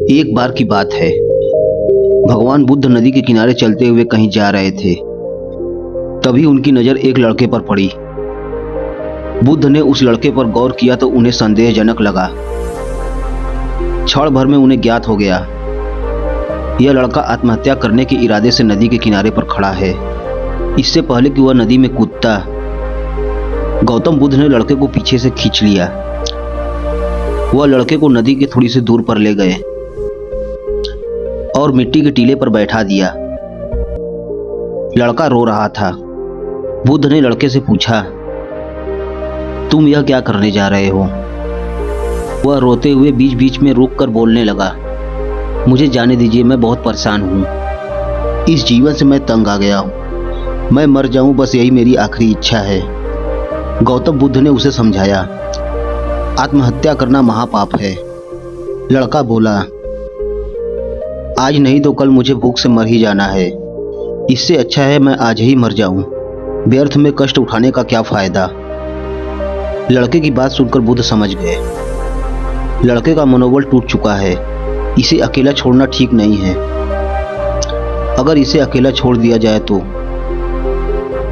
एक बार की बात है, भगवान बुद्ध नदी के किनारे चलते हुए कहीं जा रहे थे। तभी उनकी नजर एक लड़के पर पड़ी। बुद्ध ने उस लड़के पर गौर किया तो उन्हें संदेहजनक लगा। क्षण भर में उन्हें ज्ञात हो गया, यह लड़का आत्महत्या करने के इरादे से नदी के किनारे पर खड़ा है। इससे पहले कि वह नदी में कूदता, गौतम बुद्ध ने लड़के को पीछे से खींच लिया। वह लड़के को नदी के थोड़ी सी दूर पर ले गए और मिट्टी के टीले पर बैठा दिया। लड़का रो रहा था। बुद्ध ने लड़के से पूछा, तुम यह क्या करने जा रहे हो? वह रोते हुए बीच बीच में रुककर बोलने लगा, मुझे जाने दीजिए, मैं बहुत परेशान हूँ। इस जीवन से मैं तंग आ गया हूँ। मैं मर जाऊं, बस यही मेरी आखिरी इच्छा है। गौतम बुद्ध ने उसे समझाया, आत्महत्या करना महापाप है। लड़का बोला, आज नहीं तो कल मुझे भूख से मर ही जाना है। इससे अच्छा है मैं आज ही मर जाऊं। व्यर्थ में कष्ट उठाने का क्या फायदा। लड़के की बात सुनकर बुद्ध समझ गए, लड़के का मनोबल टूट चुका है। इसे अकेला छोड़ना ठीक नहीं है। अगर इसे अकेला छोड़ दिया जाए तो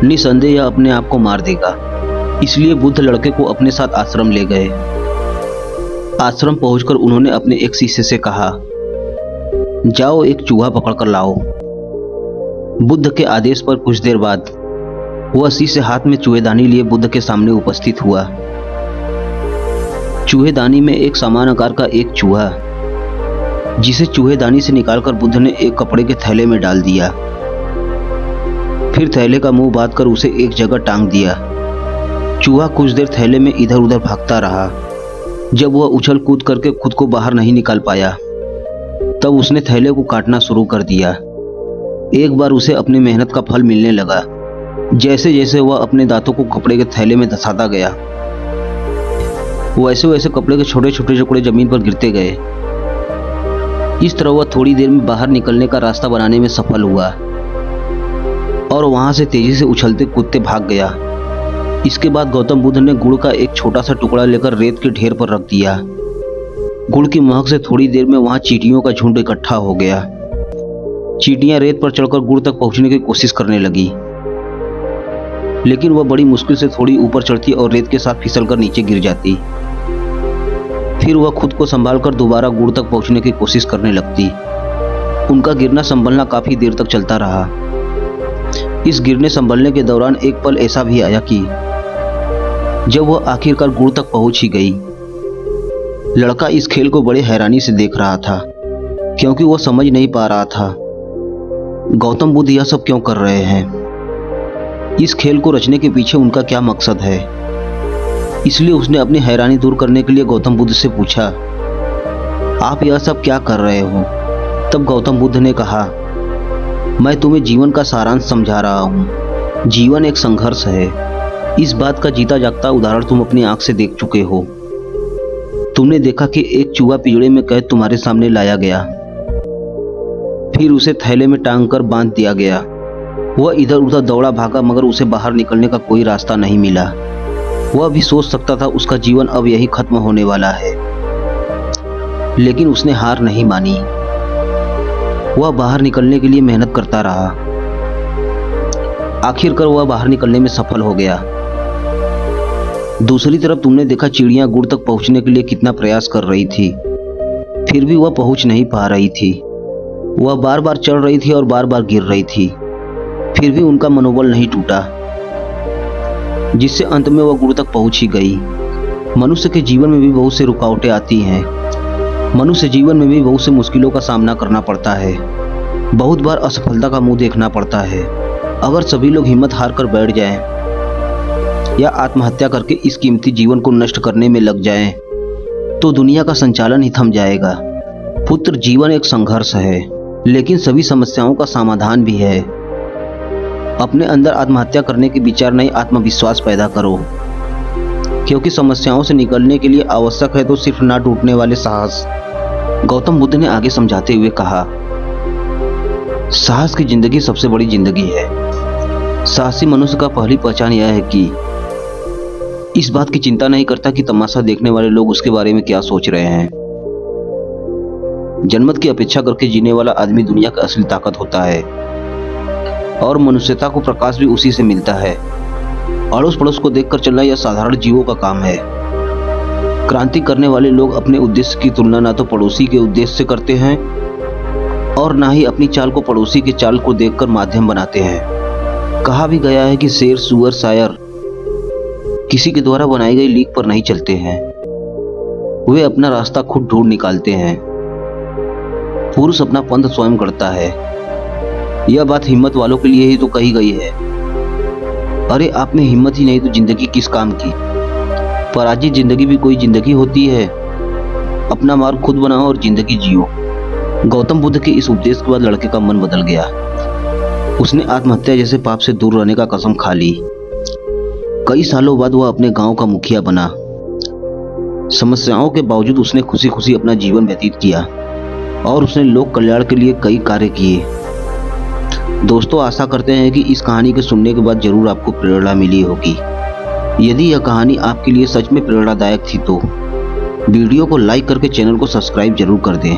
निसंदेह यह अपने आप को मार देगा। इसलिए बुद्ध लड़के को अपने साथ आश्रम ले गए। आश्रम पहुंचकर उन्होंने अपने एक शिष्य से कहा, जाओ एक चूहा पकड़कर लाओ। बुद्ध के आदेश पर कुछ देर बाद वह शिष्य हाथ में चूहेदानी लिए बुद्ध के सामने उपस्थित हुआ। चूहेदानी में एक समान आकार का एक चूहा, जिसे चूहेदानी से निकालकर बुद्ध ने एक कपड़े के थैले में डाल दिया। फिर थैले का मुंह बांध कर उसे एक जगह टांग दिया। चूहा कुछ देर थैले में इधर उधर भागता रहा। जब वह उछल कूद करके खुद को बाहर नहीं निकाल पाया, तब उसने थैले को काटना शुरू कर दिया। एक बार उसे अपनी मेहनत का फल मिलने लगा। जैसे जैसे वह अपने दांतों को कपड़े के थैले में धंसाता गया, वैसे वैसे कपड़े के छोटे छोटे टुकड़े जमीन पर गिरते गए। इस तरह वह थोड़ी देर में बाहर निकलने का रास्ता बनाने में सफल हुआ और वहां से तेजी से उछलते कूदते भाग गया। इसके बाद गौतम बुद्ध ने गुड़ का एक छोटा सा टुकड़ा लेकर रेत के ढेर पर रख दिया। गुड़ की महक से थोड़ी देर में वहां चींटियों का झुंड इकट्ठा हो गया। चींटियां रेत पर चढ़कर गुड़ तक पहुंचने की कोशिश करने लगी, लेकिन वह बड़ी मुश्किल से थोड़ी ऊपर चढ़ती और रेत के साथ फिसलकर नीचे गिर जाती। फिर वह खुद को संभालकर दोबारा गुड़ तक पहुंचने की कोशिश करने लगती। उनका गिरना संभलना काफी देर तक चलता रहा। इस गिरने संभलने के दौरान एक पल ऐसा भी आया कि जब वह आखिरकार गुड़ तक पहुंच ही गई। लड़का इस खेल को बड़े हैरानी से देख रहा था, क्योंकि वह समझ नहीं पा रहा था गौतम बुद्ध यह सब क्यों कर रहे हैं। इस खेल को रचने के पीछे उनका क्या मकसद है। इसलिए उसने अपनी हैरानी दूर करने के लिए गौतम बुद्ध से पूछा, आप यह सब क्या कर रहे हो? तब गौतम बुद्ध ने कहा, मैं तुम्हें जीवन का सारांश समझा रहा हूँ। जीवन एक संघर्ष है। इस बात का जीता जागता उदाहरण तुम अपनी आंख से देख चुके हो। तुमने देखा कि एक चूहा पिंजड़े में कैद तुम्हारे सामने लाया गया, फिर उसे थैले में टांग कर बांध दिया गया। वह इधर उधर दौड़ा भागा, मगर उसे बाहर निकलने का कोई रास्ता नहीं मिला। वह भी सोच सकता था उसका जीवन अब यही खत्म होने वाला है, लेकिन उसने हार नहीं मानी। वह बाहर निकलने के लिए मेहनत करता रहा। आखिरकार वह बाहर निकलने में सफल हो गया। दूसरी तरफ तुमने देखा चिड़ियां गुड़ तक पहुंचने के लिए कितना प्रयास कर रही थी, फिर भी वह पहुंच नहीं पा रही थी। वह बार बार चढ़ रही थी और बार बार गिर रही थी, फिर भी उनका मनोबल नहीं टूटा, जिससे अंत में वह गुड़ तक पहुंच ही गई। मनुष्य के जीवन में भी बहुत से रुकावटें आती हैं। मनुष्य जीवन में भी बहुत से मुश्किलों का सामना करना पड़ता है। बहुत बार असफलता का मुंह देखना पड़ता है। अगर सभी लोग हिम्मत हार कर बैठ जाएं या आत्महत्या करके इस कीमती जीवन को नष्ट करने में लग जाएं, तो दुनिया का संचालन ही थम जाएगा। पुत्र, जीवन एक संघर्ष है, लेकिन सभी समस्याओं का समाधान भी है। अपने अंदर आत्महत्या करने के विचार नहीं, आत्मविश्वास पैदा करो, क्योंकि समस्याओं से निकलने के लिए आवश्यक है तो सिर्फ ना टूटने वाले साहस। गौतम बुद्ध ने आगे समझाते हुए कहा, साहस की जिंदगी सबसे बड़ी जिंदगी है। साहसी मनुष्य का पहली पहचान यह है कि इस बात की चिंता नहीं करता कि तमाशा देखने वाले लोग उसके बारे में क्या सोच रहे हैं। जनमत की अपेक्षा करके जीने वाला आदमी दुनिया का असली ताकत होता है और मनुष्यता को प्रकाश भी उसी से मिलता है। अड़ोस पड़ोस को देखकर चलना यह साधारण जीवों का काम है। क्रांति करने वाले लोग अपने उद्देश्य की तुलना ना तो पड़ोसी के उद्देश्य से करते हैं और ना ही अपनी चाल को पड़ोसी के चाल को देखकर माध्यम बनाते हैं। कहा भी गया है कि शेर, सुअर, शायर किसी के द्वारा बनाई गई लीक पर नहीं चलते हैं, वे अपना रास्ता खुद ढूंढ निकालते हैं। पुरुष अपना पंथ स्वयं करता है। यह बात हिम्मत वालों के लिए ही तो कही गई है। अरे आप में हिम्मत ही नहीं तो जिंदगी किस काम की। पराजित जिंदगी भी कोई जिंदगी होती है। अपना मार्ग खुद बनाओ और जिंदगी जियो। गौतम बुद्ध के इस उपदेश के बाद लड़के का मन बदल गया। उसने आत्महत्या जैसे पाप से दूर रहने का कसम खा ली। कई सालों बाद वह अपने गांव का मुखिया बना। समस्याओं के बावजूद उसने खुशी खुशी अपना जीवन व्यतीत किया और उसने लोक कल्याण के लिए कई कार्य किए। दोस्तों, आशा करते हैं कि इस कहानी के सुनने के बाद जरूर आपको प्रेरणा मिली होगी। यदि यह कहानी आपके लिए सच में प्रेरणादायक थी तो वीडियो को लाइक करके चैनल को सब्सक्राइब जरूर कर दें।